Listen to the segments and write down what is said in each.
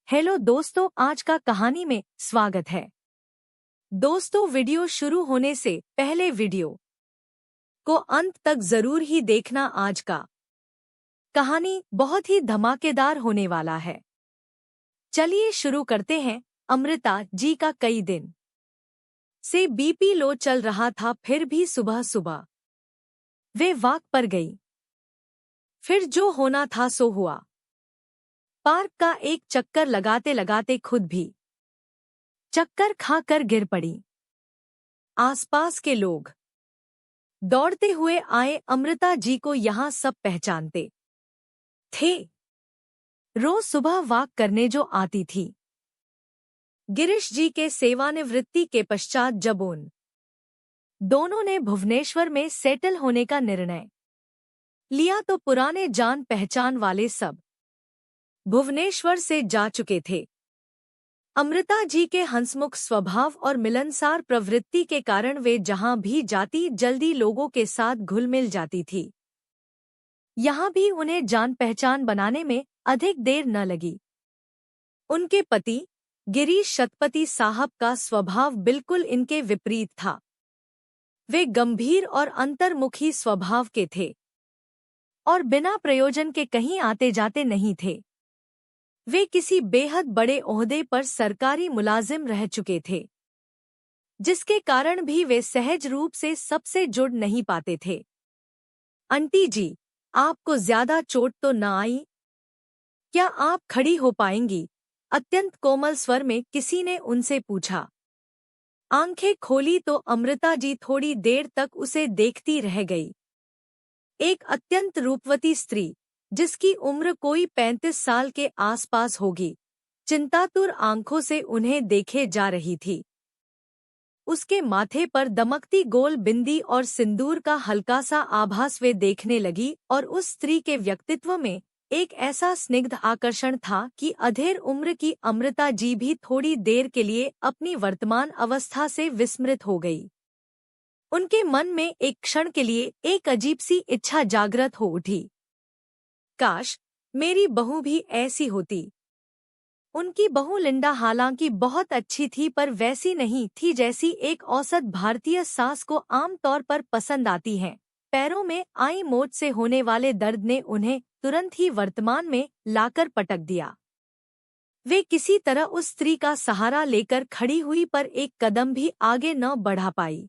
Hello दोस्तों, आज का कहानी में स्वागत है। दोस्तों, वीडियो शुरू होने से पहले वीडियो को अंत तक जरूर ही देखना। आज का कहानी बहुत ही धमाकेदार होने वाला है। चलिए शुरू करते हैं। अमृता जी का कई दिन से बीपी लो चल रहा था, फिर भी सुबह सुबह वे वॉक पर गई। फिर जो होना था सो हुआ। पार्क का एक चक्कर लगाते लगाते खुद भी चक्कर खाकर गिर पड़ी। आसपास के लोग दौड़ते हुए आए। अमृता जी को यहाँ सब पहचानते थे। रोज सुबह वॉक करने जो आती थी। गिरीश जी के सेवानिवृत्ति के पश्चात जब उन दोनों ने भुवनेश्वर में सेटल होने का निर्णय लिया तो पुराने जान पहचान वाले सब भुवनेश्वर से जा चुके थे। अमृता जी के हंसमुख स्वभाव और मिलनसार प्रवृत्ति के कारण वे जहां भी जाती जल्दी लोगों के साथ घुल मिल जाती थी। यहाँ भी उन्हें जान पहचान बनाने में अधिक देर न लगी। उनके पति गिरीश शतपति साहब का स्वभाव बिल्कुल इनके विपरीत था। वे गंभीर और अंतर्मुखी स्वभाव के थे और बिना प्रयोजन के कहीं आते जाते नहीं थे। वे किसी बेहद बड़े ओहदे पर सरकारी मुलाजिम रह चुके थे, जिसके कारण भी वे सहज रूप से सबसे जुड़ नहीं पाते थे। आंटी जी, आपको ज्यादा चोट तो न आई? क्या आप खड़ी हो पाएंगी? अत्यंत कोमल स्वर में किसी ने उनसे पूछा। आंखें खोली तो अमृता जी थोड़ी देर तक उसे देखती रह गई। एक अत्यंत रूपवती स्त्री, जिसकी उम्र कोई 35 साल के आसपास होगी, चिंतातुर आंखों से उन्हें देखे जा रही थी। उसके माथे पर दमकती गोल बिंदी और सिंदूर का हल्का सा आभास वे देखने लगी और उस स्त्री के व्यक्तित्व में एक ऐसा स्निग्ध आकर्षण था कि अधेड़ उम्र की अमृता जी भी थोड़ी देर के लिए अपनी वर्तमान अवस्था से विस्मृत हो गई। उनके मन में एक क्षण के लिए एक अजीब सी इच्छा जागृत हो उठी। काश मेरी बहू भी ऐसी होती। उनकी बहू लिंडा हालांकि बहुत अच्छी थी, पर वैसी नहीं थी जैसी एक औसत भारतीय सास को आमतौर पर पसंद आती हैं। पैरों में आई मोच से होने वाले दर्द ने उन्हें तुरंत ही वर्तमान में लाकर पटक दिया। वे किसी तरह उस स्त्री का सहारा लेकर खड़ी हुई, पर एक कदम भी आगे न बढ़ा पाई।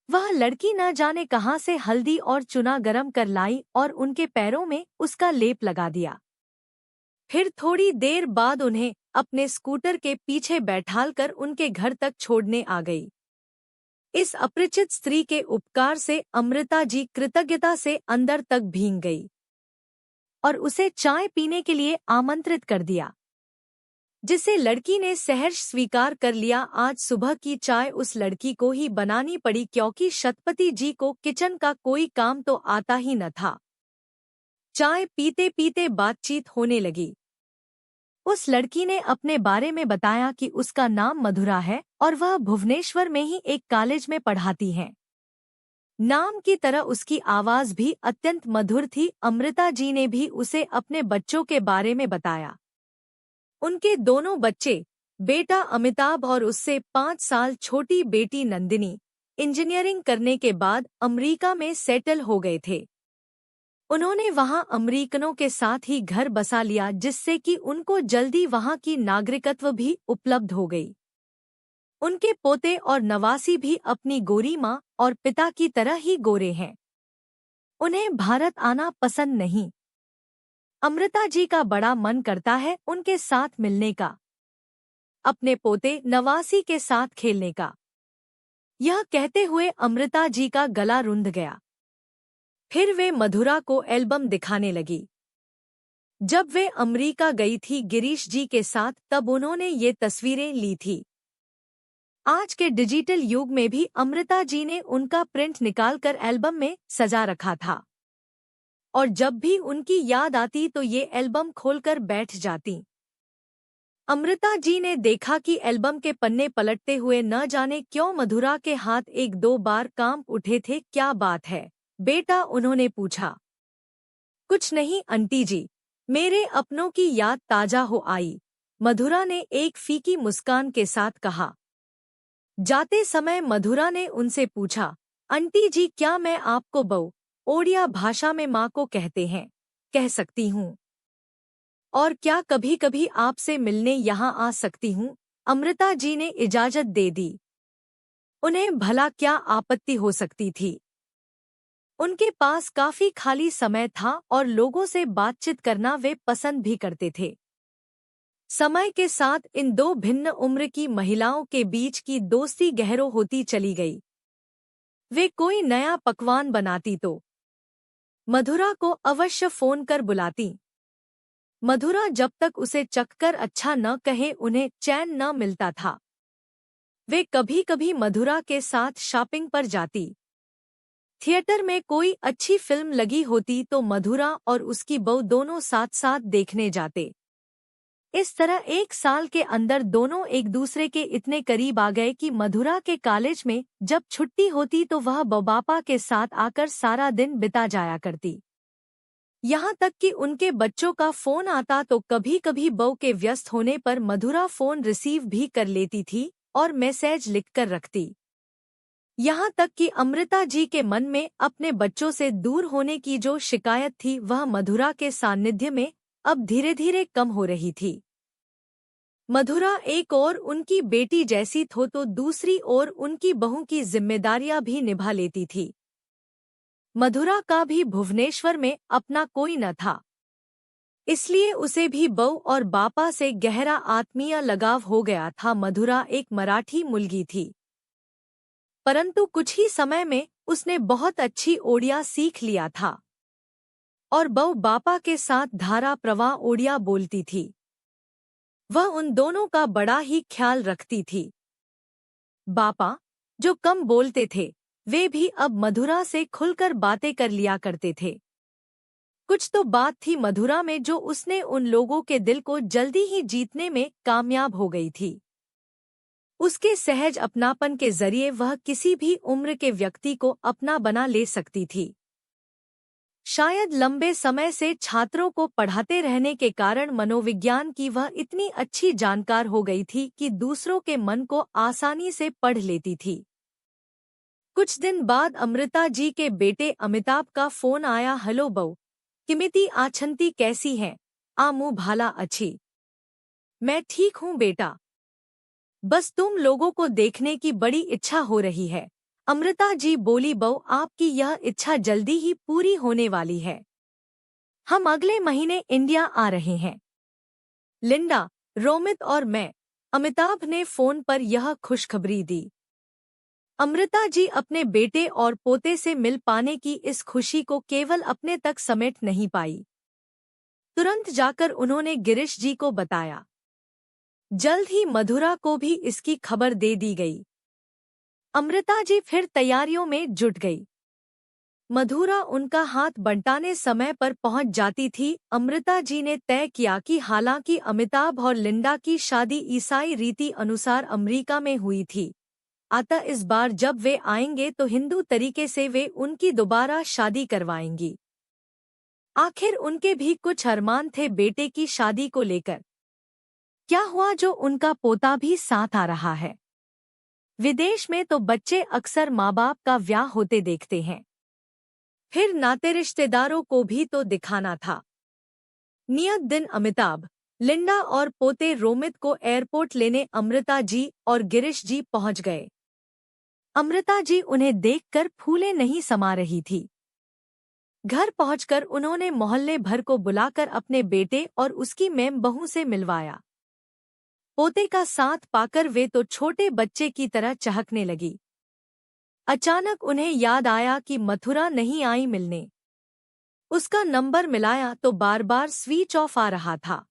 वह लड़की न जाने कहां से हल्दी और चूना गरम कर लाई और उनके पैरों में उसका लेप लगा दिया। फिर थोड़ी देर बाद उन्हें अपने स्कूटर के पीछे बैठालकर उनके घर तक छोड़ने आ गई। इस अपरिचित स्त्री के उपकार से अमृता जी कृतज्ञता से अंदर तक भीग गई और उसे चाय पीने के लिए आमंत्रित कर दिया, जिसे लड़की ने सहर्ष स्वीकार कर लिया। आज सुबह की चाय उस लड़की को ही बनानी पड़ी, क्योंकि शतपति जी को किचन का कोई काम तो आता ही न था। चाय पीते पीते बातचीत होने लगी। उस लड़की ने अपने बारे में बताया कि उसका नाम मधुरा है और वह भुवनेश्वर में ही एक कॉलेज में पढ़ाती है। नाम की तरह उसकी आवाज भी अत्यंत मधुर थी। अमृता जी ने भी उसे अपने बच्चों के बारे में बताया। उनके दोनों बच्चे, बेटा अमिताभ और उससे 5 साल छोटी बेटी नंदिनी, इंजीनियरिंग करने के बाद अमेरिका में सेटल हो गए थे। उन्होंने वहां अमेरिकनों के साथ ही घर बसा लिया, जिससे कि उनको जल्दी वहां की नागरिकत्व भी उपलब्ध हो गई। उनके पोते और नवासी भी अपनी गोरी माँ और पिता की तरह ही गोरे हैं। उन्हें भारत आना पसंद नहीं। अमृता जी का बड़ा मन करता है उनके साथ मिलने का, अपने पोते नवासी के साथ खेलने का। यह कहते हुए अमृता जी का गला रुंध गया। फिर वे मधुरा को एल्बम दिखाने लगी। जब वे अमेरिका गई थी गिरीश जी के साथ, तब उन्होंने ये तस्वीरें ली थी। आज के डिजिटल युग में भी अमृता जी ने उनका प्रिंट निकालकर एल्बम में सजा रखा था और जब भी उनकी याद आती तो ये एल्बम खोलकर बैठ जाती। अमृता जी ने देखा कि एल्बम के पन्ने पलटते हुए न जाने क्यों मधुरा के हाथ 1-2 बार कांप उठे थे। क्या बात है बेटा? उन्होंने पूछा। कुछ नहीं आंटी जी, मेरे अपनों की याद ताजा हो आई। मधुरा ने एक फीकी मुस्कान के साथ कहा। जाते समय मधुरा ने उनसे पूछा, आंटी जी क्या मैं आपको बहू, ओडिया भाषा में माँ को कहते हैं, कह सकती हूँ? और क्या कभी कभी आपसे मिलने यहाँ आ सकती हूँ? अमृता जी ने इजाजत दे दी। उन्हें भला क्या आपत्ति हो सकती थी? उनके पास काफी खाली समय था और लोगों से बातचीत करना वे पसंद भी करते थे। समय के साथ इन दो भिन्न उम्र की महिलाओं के बीच की दोस्ती गहरो होती चली गई। वे कोई नया पकवान बनाती तो मधुरा को अवश्य फोन कर बुलाती। मधुरा जब तक उसे चखकर अच्छा न कहे उन्हें चैन न मिलता था। वे कभी कभी मधुरा के साथ शॉपिंग पर जाती। थिएटर में कोई अच्छी फिल्म लगी होती तो मधुरा और उसकी बहू दोनों साथ साथ देखने जाते। इस तरह एक साल के अंदर दोनों एक दूसरे के इतने करीब आ गए कि मधुरा के कॉलेज में जब छुट्टी होती तो वह बापा के साथ आकर सारा दिन बिता जाया करती। यहाँ तक कि उनके बच्चों का फोन आता तो कभी कभी बहू के व्यस्त होने पर मधुरा फोन रिसीव भी कर लेती थी और मैसेज लिखकर रखती। यहाँ तक कि अमृता जी के मन में अपने बच्चों से दूर होने की जो शिकायत थी वह मधुरा के सानिध्य में अब धीरे धीरे कम हो रही थी। मधुरा एक ओर उनकी बेटी जैसी तो दूसरी ओर उनकी बहू की जिम्मेदारियां भी निभा लेती थी। मधुरा का भी भुवनेश्वर में अपना कोई न था, इसलिए उसे भी बहू और बापा से गहरा आत्मीय लगाव हो गया था। मधुरा एक मराठी मुलगी थी, परंतु कुछ ही समय में उसने बहुत अच्छी ओडिया सीख लिया था और बहू बापा के साथ धारा प्रवाह ओडिया बोलती थी। वह उन दोनों का बड़ा ही ख्याल रखती थी। बापा, जो कम बोलते थे, वे भी अब मधुरा से खुलकर बातें कर लिया करते थे। कुछ तो बात थी मधुरा में जो उसने उन लोगों के दिल को जल्दी ही जीतने में कामयाब हो गई थी। उसके सहज अपनापन के जरिए वह किसी भी उम्र के व्यक्ति को अपना बना ले सकती थी। शायद लंबे समय से छात्रों को पढ़ाते रहने के कारण मनोविज्ञान की वह इतनी अच्छी जानकार हो गई थी कि दूसरों के मन को आसानी से पढ़ लेती थी। कुछ दिन बाद अमृता जी के बेटे अमिताभ का फोन आया। हेलो बहू, किमिति आछंती, कैसी हैं? आमू भाला अच्छी। मैं ठीक हूँ बेटा, बस तुम लोगों को देखने की बड़ी इच्छा हो रही है। अमृता जी बोली, बहू आपकी यह इच्छा जल्दी ही पूरी होने वाली है। हम अगले महीने इंडिया आ रहे हैं। लिंडा, रोमित और मैं। अमिताभ ने फोन पर यह खुशखबरी दी। अमृता जी अपने बेटे और पोते से मिल पाने की इस खुशी को केवल अपने तक समेट नहीं पाई। तुरंत जाकर उन्होंने गिरीश जी को बताया। जल्द ही मधुरा को भी इसकी खबर दे दी गई। अमृता जी फिर तैयारियों में जुट गई। मधुरा उनका हाथ बंटाने समय पर पहुंच जाती थी। अमृता जी ने तय किया कि हालांकि अमिताभ और लिंडा की शादी ईसाई रीति अनुसार अमेरिका में हुई थी, अतः इस बार जब वे आएंगे तो हिंदू तरीके से वे उनकी दोबारा शादी करवाएंगी। आखिर उनके भी कुछ अरमान थे बेटे की शादी को लेकर। क्या हुआ जो उनका पोता भी साथ आ रहा है। विदेश में तो बच्चे अक्सर माँ बाप का ब्याह होते देखते हैं, फिर नाते रिश्तेदारों को भी तो दिखाना था। नियत दिन अमिताभ, लिंडा और पोते रोमित को एयरपोर्ट लेने अमृता जी और गिरीश जी पहुंच गए। अमृता जी उन्हें देखकर फूले नहीं समा रही थी। घर पहुंचकर उन्होंने मोहल्ले भर को बुलाकर अपने बेटे और उसकी मेम बहू से मिलवाया। पोते का साथ पाकर वे तो छोटे बच्चे की तरह चहकने लगी। अचानक उन्हें याद आया कि मथुरा नहीं आई मिलने। उसका नंबर मिलाया तो बार बार स्विच ऑफ आ रहा था।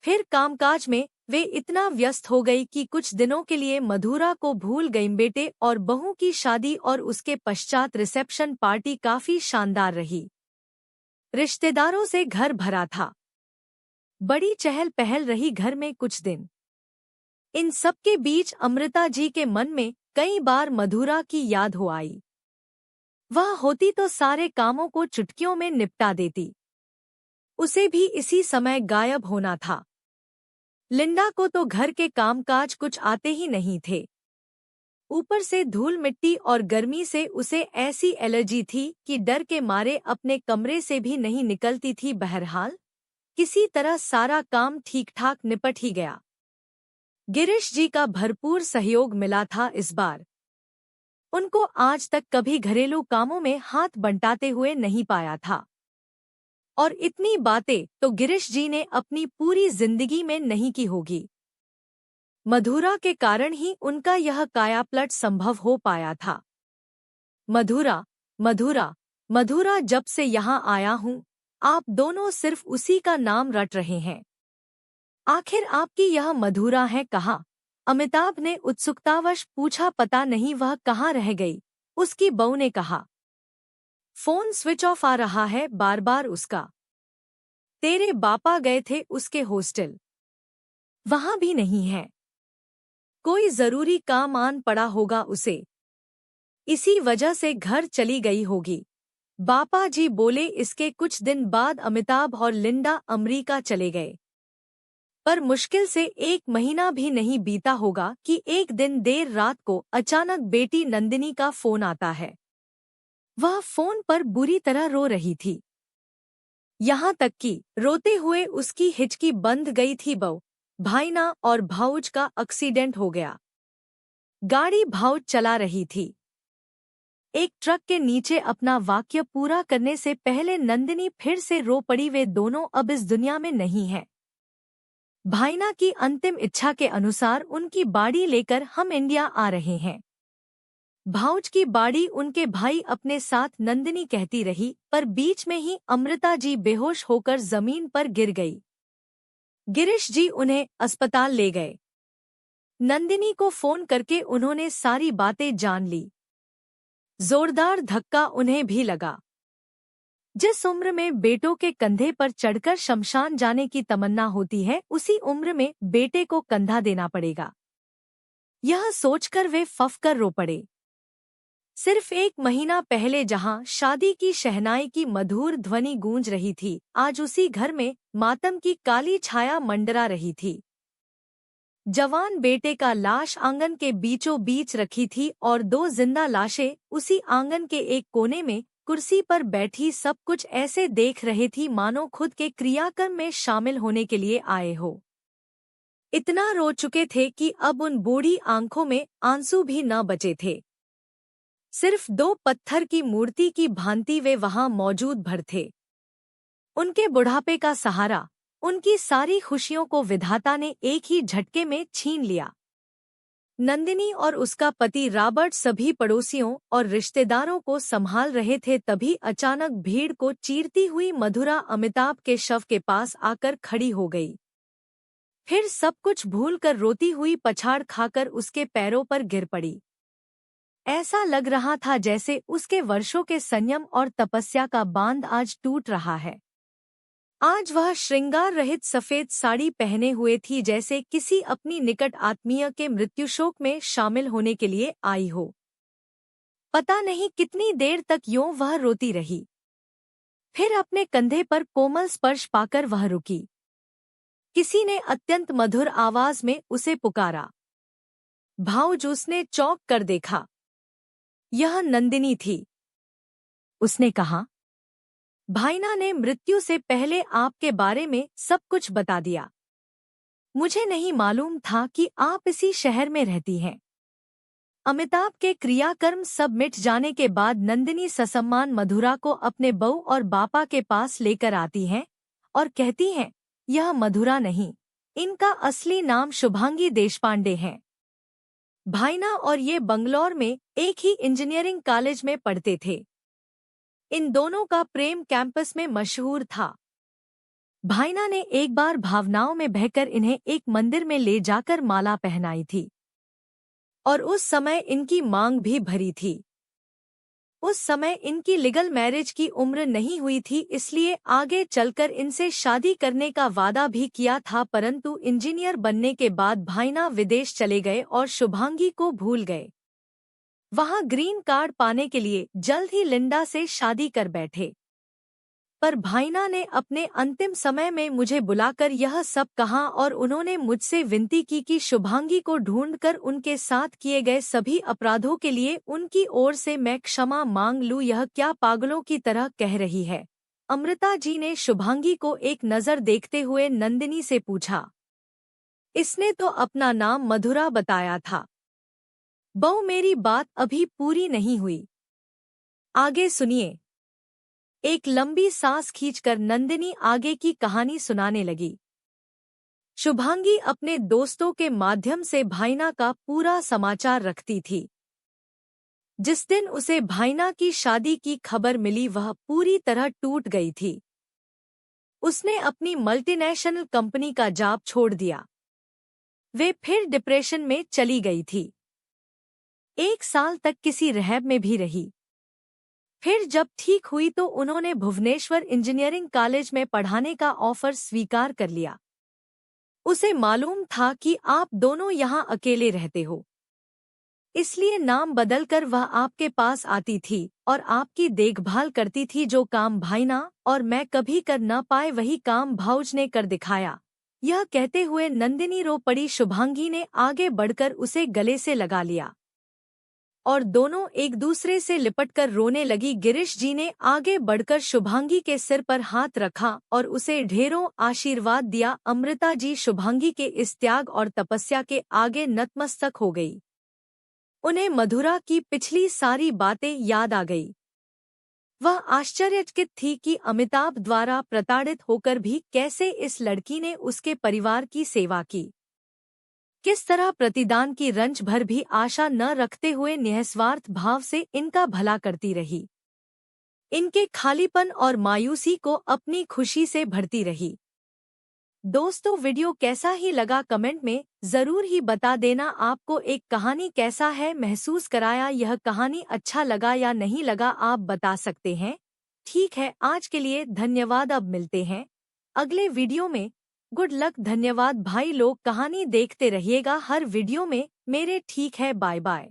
फिर कामकाज में वे इतना व्यस्त हो गई कि कुछ दिनों के लिए मधुरा को भूल गई। बेटे और बहू की शादी और उसके पश्चात रिसेप्शन पार्टी काफी शानदार रही। रिश्तेदारों से घर भरा था। बड़ी चहल पहल रही घर में कुछ दिन। इन सबके बीच अमृता जी के मन में कई बार मधुरा की याद हो आई। वह होती तो सारे कामों को चुटकियों में निपटा देती। उसे भी इसी समय गायब होना था। लिंडा को तो घर के कामकाज कुछ आते ही नहीं थे। ऊपर से धूल मिट्टी और गर्मी से उसे ऐसी एलर्जी थी कि डर के मारे अपने कमरे से भी नहीं निकलती थी। बहरहाल किसी तरह सारा काम ठीक ठाक निपट ही गया। गिरीश जी का भरपूर सहयोग मिला था इस बार। उनको आज तक कभी घरेलू कामों में हाथ बंटाते हुए नहीं पाया था। और इतनी बातें तो गिरीश जी ने अपनी पूरी जिंदगी में नहीं की होगी। मधुरा के कारण ही उनका यह कायापलट संभव हो पाया था। मधुरा, मधुरा, मधुरा, जब से यहाँ आया हूँ आप दोनों सिर्फ उसी का नाम रट रहे हैं। आखिर आपकी यह मधुरा है कहाँ? अमिताभ ने उत्सुकतावश पूछा। पता नहीं वह कहाँ रह गई, उसकी बहू ने कहा। फोन स्विच ऑफ आ रहा है बार बार उसका। तेरे बापा गए थे उसके हॉस्टल, वहां भी नहीं है। कोई जरूरी काम आन पड़ा होगा उसे, इसी वजह से घर चली गई होगी। बापा जी बोले। इसके कुछ दिन बाद अमिताभ और लिंडा अमेरिका चले गए। पर मुश्किल से 1 महीना भी नहीं बीता होगा कि एक दिन देर रात को अचानक बेटी नंदिनी का फोन आता है। वह फोन पर बुरी तरह रो रही थी। यहाँ तक कि रोते हुए उसकी हिचकी बंध गई थी। बहू, भाईना और भाऊज का एक्सीडेंट हो गया। गाड़ी भाऊज चला रही थी। एक ट्रक के नीचे अपना वाक्य पूरा करने से पहले नंदिनी फिर से रो पड़ी। वे दोनों अब इस दुनिया में नहीं हैं। भाईना की अंतिम इच्छा के अनुसार उनकी बाड़ी लेकर हम इंडिया आ रहे हैं। भाऊज की बाड़ी उनके भाई अपने साथ। नंदिनी कहती रही, पर बीच में ही अमृता जी बेहोश होकर जमीन पर गिर गई। गिरीश जी उन्हें अस्पताल ले गए। नंदिनी को फोन करके उन्होंने सारी बातें जान ली। जोरदार धक्का उन्हें भी लगा। जिस उम्र में बेटों के कंधे पर चढ़कर शमशान जाने की तमन्ना होती है, उसी उम्र में बेटे को कंधा देना पड़ेगा। यह सोचकर वे फफकर रो पड़े। सिर्फ 1 महीना पहले जहां शादी की शहनाई की मधुर ध्वनि गूंज रही थी, आज उसी घर में मातम की काली छाया मंडरा रही थी। जवान बेटे का लाश आंगन के बीचों बीच रखी थी और 2 जिंदा लाशें उसी आंगन के एक कोने में कुर्सी पर बैठी सब कुछ ऐसे देख रहे थी मानो खुद के क्रियाक्रम में शामिल होने के लिए आए हो। इतना रो चुके थे कि अब उन बूढ़ी आंखों में आंसू भी न बचे थे। सिर्फ 2 पत्थर की मूर्ति की भांति वे वहां मौजूद भर थे। उनके बुढ़ापे का सहारा, उनकी सारी खुशियों को विधाता ने एक ही झटके में छीन लिया। नंदिनी और उसका पति रॉबर्ट सभी पड़ोसियों और रिश्तेदारों को संभाल रहे थे। तभी अचानक भीड़ को चीरती हुई मधुरा अमिताभ के शव के पास आकर खड़ी हो गई। फिर सब कुछ भूलकर रोती हुई पछाड़ खाकर उसके पैरों पर गिर पड़ी। ऐसा लग रहा था जैसे उसके वर्षों के संयम और तपस्या का बांध आज टूट रहा है। आज वह श्रृंगार रहित सफेद साड़ी पहने हुए थी, जैसे किसी अपनी निकट आत्मीय के मृत्युशोक में शामिल होने के लिए आई हो। पता नहीं कितनी देर तक यूं वह रोती रही। फिर अपने कंधे पर कोमल स्पर्श पाकर वह रुकी। किसी ने अत्यंत मधुर आवाज में उसे पुकारा। भाऊज, उसने चौंक कर देखा। यह नंदिनी थी। उसने कहा, भाईना ने मृत्यु से पहले आपके बारे में सब कुछ बता दिया। मुझे नहीं मालूम था कि आप इसी शहर में रहती हैं। अमिताभ के क्रियाकर्म सब मिट जाने के बाद नंदिनी ससम्मान मधुरा को अपने बहू और बापा के पास लेकर आती हैं और कहती हैं, यह मधुरा नहीं, इनका असली नाम शुभांगी देशपांडे है। भाईना और ये बंगलौर में एक ही इंजीनियरिंग कॉलेज में पढ़ते थे। इन दोनों का प्रेम कैंपस में मशहूर था। भाईना ने एक बार भावनाओं में बहकर इन्हें एक मंदिर में ले जाकर माला पहनाई थी और उस समय इनकी मांग भी भरी थी। उस समय इनकी लीगल मैरिज की उम्र नहीं हुई थी, इसलिए आगे चलकर इनसे शादी करने का वादा भी किया था, परंतु इंजीनियर बनने के बाद भाईना विदेश चले गए और शुभांगी को भूल गए। वहां ग्रीन कार्ड पाने के लिए जल्द ही लिंडा से शादी कर बैठे। पर भाईना ने अपने अंतिम समय में मुझे बुलाकर यह सब कहा और उन्होंने मुझसे विनती की कि शुभांगी को ढूंढकर उनके साथ किए गए सभी अपराधों के लिए उनकी ओर से मैं क्षमा मांग लूं। यह क्या पागलों की तरह कह रही है? अमृता जी ने शुभांगी को एक नज़र देखते हुए नंदिनी से पूछा। इसने तो अपना नाम मधुरा बताया था। बहू, मेरी बात अभी पूरी नहीं हुई, आगे सुनिए। एक लंबी सांस खींचकर नंदिनी आगे की कहानी सुनाने लगी। शुभांगी अपने दोस्तों के माध्यम से भाईना का पूरा समाचार रखती थी। जिस दिन उसे भाईना की शादी की खबर मिली वह पूरी तरह टूट गई थी। उसने अपनी मल्टीनेशनल कंपनी का जॉब छोड़ दिया। वे फिर डिप्रेशन में चली गई थी। 1 साल तक किसी रिहैब में भी रही। फिर जब ठीक हुई तो उन्होंने भुवनेश्वर इंजीनियरिंग कॉलेज में पढ़ाने का ऑफर स्वीकार कर लिया। उसे मालूम था कि आप दोनों यहाँ अकेले रहते हो, इसलिए नाम बदलकर वह आपके पास आती थी और आपकी देखभाल करती थी। जो काम भाईना और मैं कभी कर न पाए वही काम भाऊज ने कर दिखाया। यह कहते हुए नंदिनी रो पड़ी। शुभांगी ने आगे बढ़कर उसे गले से लगा लिया और दोनों एक दूसरे से लिपटकर रोने लगी। गिरीश जी ने आगे बढ़कर शुभांगी के सिर पर हाथ रखा और उसे ढेरों आशीर्वाद दिया। अमृता जी शुभांगी के इस त्याग और तपस्या के आगे नतमस्तक हो गई। उन्हें मधुरा की पिछली सारी बातें याद आ गई। वह आश्चर्यचकित थी कि अमिताभ द्वारा प्रताड़ित होकर भी कैसे इस लड़की ने उसके परिवार की सेवा की। किस तरह प्रतिदान की रंच भर भी आशा न रखते हुए निःस्वार्थ भाव से इनका भला करती रही। इनके खालीपन और मायूसी को अपनी खुशी से भरती रही। दोस्तों, वीडियो कैसा ही लगा कमेंट में जरूर ही बता देना। आपको एक कहानी कैसा है महसूस कराया, यह कहानी अच्छा लगा या नहीं लगा आप बता सकते हैं। ठीक है, आज के लिए धन्यवाद। अब मिलते हैं अगले वीडियो में। Good luck. धन्यवाद भाई लोग, कहानी देखते रहिएगा हर वीडियो में मेरे। ठीक है, बाय बाय।